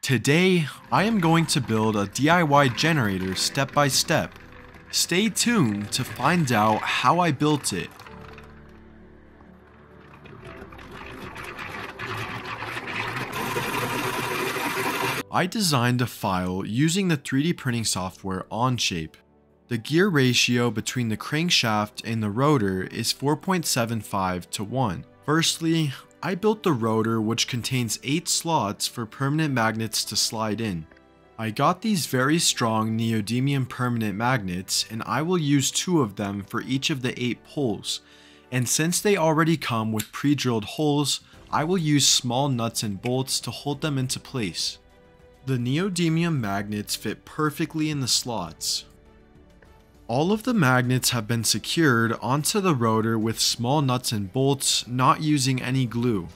Today, I am going to build a DIY generator step by step. Stay tuned to find out how I built it. I designed a file using the 3D printing software Onshape. The gear ratio between the crankshaft and the rotor is 4.75 to 1. Firstly, I built the rotor, which contains 8 slots for permanent magnets to slide in. I got these very strong neodymium permanent magnets, and I will use 2 of them for each of the 8 poles. And since they already come with pre-drilled holes, I will use small nuts and bolts to hold them into place. The neodymium magnets fit perfectly in the slots. All of the magnets have been secured onto the rotor with small nuts and bolts, not using any glue.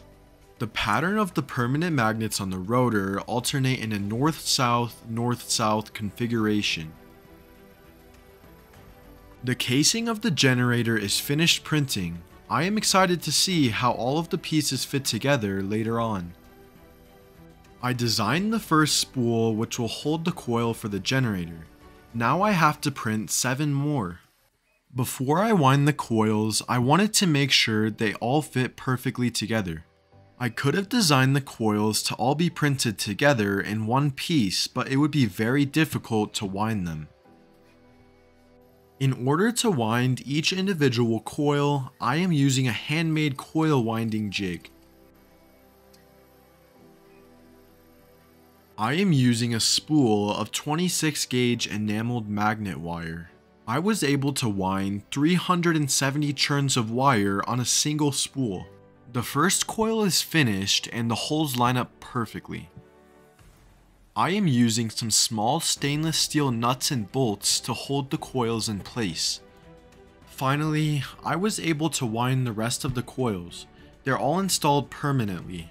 The pattern of the permanent magnets on the rotor alternate in a north-south configuration. The casing of the generator is finished printing. I am excited to see how all of the pieces fit together later on. I designed the first spool, which will hold the coil for the generator. Now I have to print 7 more. Before I wind the coils, I wanted to make sure they all fit perfectly together. I could have designed the coils to all be printed together in one piece, but it would be very difficult to wind them. In order to wind each individual coil, I am using a handmade coil winding jig. I am using a spool of 26 gauge enameled magnet wire. I was able to wind 370 churns of wire on a single spool. The first coil is finished and the holes line up perfectly. I am using some small stainless steel nuts and bolts to hold the coils in place. Finally, I was able to wind the rest of the coils. They're all installed permanently.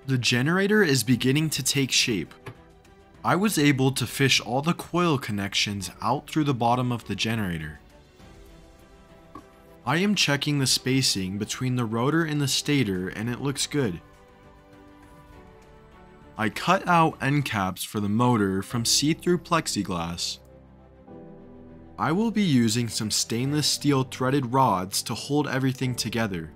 The generator is beginning to take shape. I was able to fish all the coil connections out through the bottom of the generator. I am checking the spacing between the rotor and the stator, and it looks good. I cut out end caps for the motor from see-through plexiglass. I will be using some stainless steel threaded rods to hold everything together.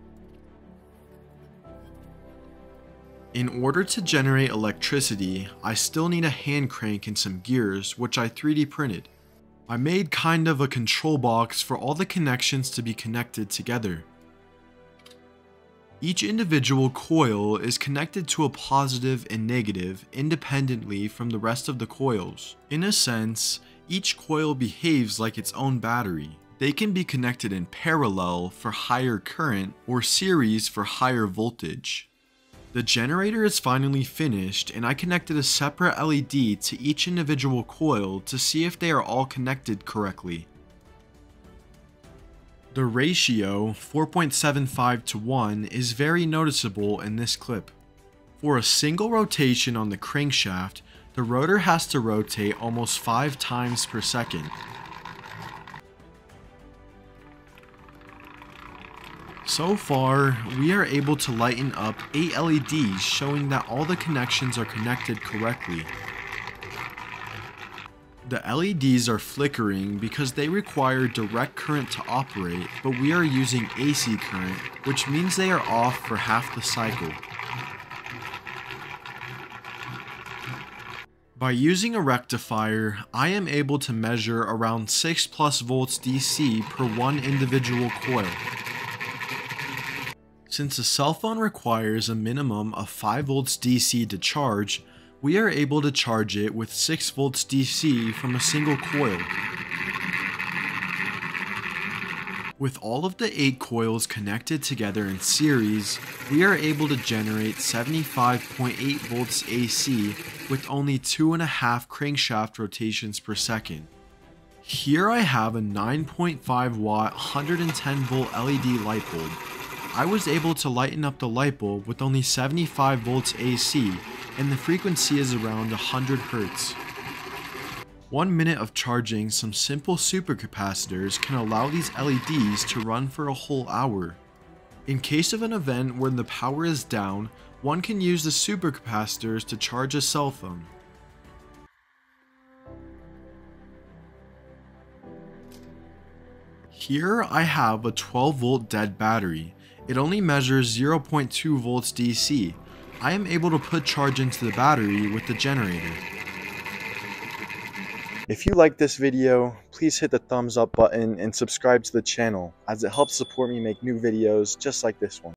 In order to generate electricity, I still need a hand crank and some gears, which I 3D printed. I made kind of a control box for all the connections to be connected together. Each individual coil is connected to a positive and negative independently from the rest of the coils. In a sense, each coil behaves like its own battery. They can be connected in parallel for higher current or series for higher voltage. The generator is finally finished, and I connected a separate LED to each individual coil to see if they are all connected correctly. The ratio, 4.75 to 1, is very noticeable in this clip. For a single rotation on the crankshaft, the rotor has to rotate almost 5 times per second. So far, we are able to lighten up 8 LEDs, showing that all the connections are connected correctly. The LEDs are flickering because they require direct current to operate, but we are using AC current, which means they are off for half the cycle. By using a rectifier, I am able to measure around 6+ volts DC per one individual coil. Since a cell phone requires a minimum of 5 volts DC to charge, we are able to charge it with 6 volts DC from a single coil. With all of the 8 coils connected together in series, we are able to generate 75.8 volts AC with only 2.5 crankshaft rotations per second. Here I have a 9.5 watt 110 volt LED light bulb. I was able to lighten up the light bulb with only 75 volts AC, and the frequency is around 100 Hz. 1 minute of charging some simple supercapacitors can allow these LEDs to run for a whole hour. In case of an event where the power is down, One can use the supercapacitors to charge a cell phone. Here I have a 12 volt dead battery. It only measures 0.2 volts DC. I am able to put charge into the battery with the generator. If you like this video, please hit the thumbs up button and subscribe to the channel, as it helps support me make new videos just like this one.